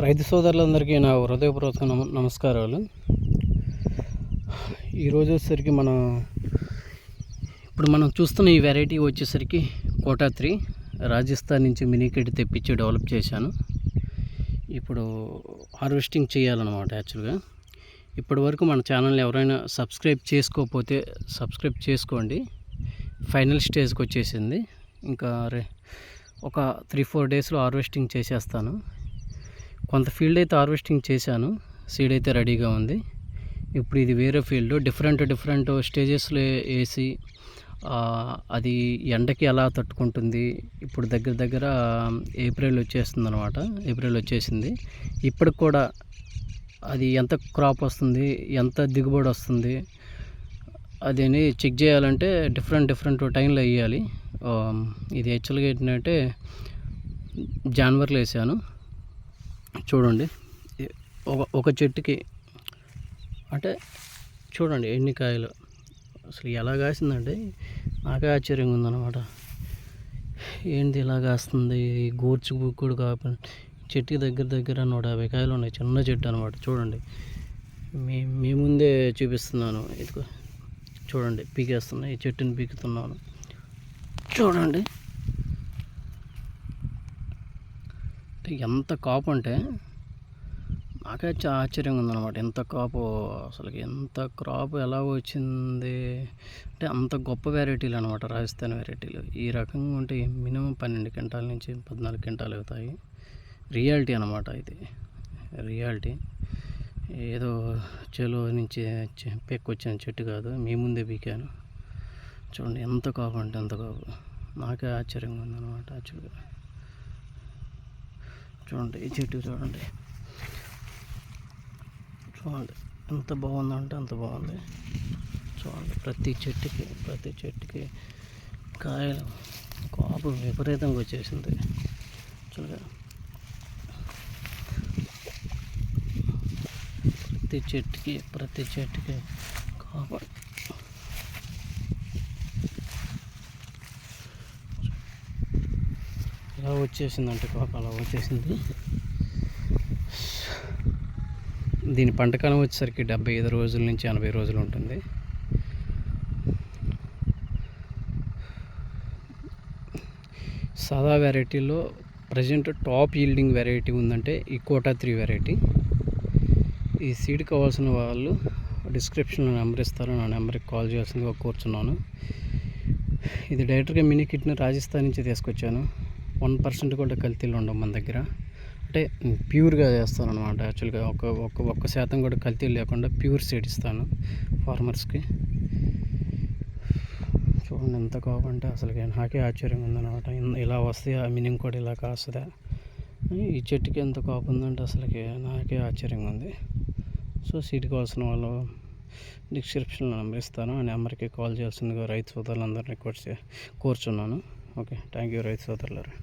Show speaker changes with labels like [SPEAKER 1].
[SPEAKER 1] రైతు సోదరులందరికీ నా హృదయపూర్వక నమస్కారాలు. ఈరోజు వచ్చేసరికి ఇప్పుడు మనం చూస్తున్న ఈ వెరైటీ వచ్చేసరికి కోటా 3 రాజస్థాన్ నుంచి మినీకిట్ తెప్పించి డెవలప్ చేశాను. ఇప్పుడు హార్వెస్టింగ్ చేయాలన్నమాట. యాక్చువల్గా ఇప్పటి వరకు మన ఛానల్ని ఎవరైనా సబ్స్క్రైబ్ చేసుకోకపోతే సబ్స్క్రైబ్ చేసుకోండి. ఫైనల్ స్టేజ్కి వచ్చేసింది. ఇంకా ఒక 3-4 డేస్లో హార్వెస్టింగ్ చేసేస్తాను. కొంత ఫీల్డ్ అయితే హార్వెస్టింగ్ చేశాను, సీడ్ అయితే రెడీగా ఉంది. ఇప్పుడు ఇది వేరే ఫీల్డ్, డిఫరెంట్ స్టేజెస్లో వేసి అది ఎండకి ఎలా తట్టుకుంటుంది. ఇప్పుడు దగ్గర ఏప్రిల్ వచ్చేస్తుంది అనమాట. ఏప్రిల్ వచ్చేసింది. ఇప్పటికి కూడా అది ఎంత క్రాప్ వస్తుంది, ఎంత దిగుబడి వస్తుంది అదని చెక్ చేయాలంటే డిఫరెంట్ టైంలో వేయాలి. ఇది యాక్చువల్గా ఏంటంటే జనవరిలో వేసాను. చూడండి, ఒక చెట్టుకి అంటే చూడండి ఎన్ని కాయలు. అసలు ఎలా కాసిందంటే నాకే ఆశ్చర్యంగా ఉందన్నమాట. ఏంటి ఇలా కాస్తుంది, గోర్చు బుక్కుడు కాకుండా చెట్టుకి దగ్గర 150 కాయలు ఉన్నాయి. చిన్న చెట్టు అనమాట. చూడండి, మీ ముందే చూపిస్తున్నాను. ఇదిగో చూడండి, పీకేస్తున్నాయి. ఈ చెట్టుని పీకుతున్నాను. చూడండి ఎంత కాపు అంటే నాకే ఆశ్చర్యంగా ఉందన్నమాట. ఎంత కాపు, అసలు ఎంత క్రాప్ ఎలా వచ్చింది అంటే అంత గొప్ప వెరైటీలు అనమాట. రాజస్థాన్ వెరైటీలు ఈ రకంగా ఉంటే మినిమం 12 క్వింటాల నుంచి 14 క్వింటాలు అవుతాయి. రియాలిటీ అనమాట. ఇది రియాలిటీ. ఏదో చెలో నుంచి పెక్కొచ్చిన చెట్టు కాదు, మీ ముందే పీకాను. చూడండి ఎంత కాపు అంటే ఎంత కాపు. నాకే ఆశ్చర్యంగా ఉందన్నమాట. యాక్చువల్గా చూడండి, ఈ చెట్టు చూడండి ఎంత బాగుందంటే అంత బాగుంది. చూడండి, ప్రతి చెట్టుకి కాయలు, కాపు విపరీతంగా వచ్చేసింది. చూడగా ప్రతి చెట్టుకి కాపు. ఎలా వచ్చేసిందంటే కాపు అలా వచ్చేసింది. దీని పంటకాలం వచ్చేసరికి 75 రోజుల నుంచి 80 రోజులు ఉంటుంది. సాదా వెరైటీలో ప్రజెంట్ టాప్ ఈల్డింగ్ వెరైటీ ఉందంటే ఈ కోటా 3 వెరైటీ. ఈ సీడ్ కావాల్సిన వాళ్ళు డిస్క్రిప్షన్లో నెంబర్ ఇస్తారు. నా నెంబర్కి కాల్ చేయాల్సిందిగా కోరుచున్నాను. ఇది డైరెక్ట్గా మినీ కిట్ని రాజస్థాన్ నుంచి తీసుకొచ్చాను. 1% కూడా కల్తీలు ఉండవు మన దగ్గర. అంటే ప్యూర్గా చేస్తాను అనమాట. యాక్చువల్గా ఒక్క శాతం కూడా కల్తీలు లేకుండా ప్యూర్ సీడ్ ఇస్తాను ఫార్మర్స్కి. చూడండి ఎంత కావాలంటే అసలు నాకే ఆశ్చర్యంగా ఉందన్నమాట. ఇలా వస్తే ఆ మినిమం కూడా ఇలా కాస్తుందా. ఈ చెట్టుకి ఎంత కాపు ఉందంటే అసలుకి నాకే ఆశ్చర్యంగా ఉంది. సో సీడ్ కావాల్సిన వాళ్ళు డిస్క్రిప్షన్లో నెంబర్ ఇస్తాను. ఆ నెంబర్కి కాల్ చేయాల్సిందిగా రైతు సోదరులందరినీ కోరుచున్నాను. ఓకే, థ్యాంక్ యూ రైతు సోదరులారా.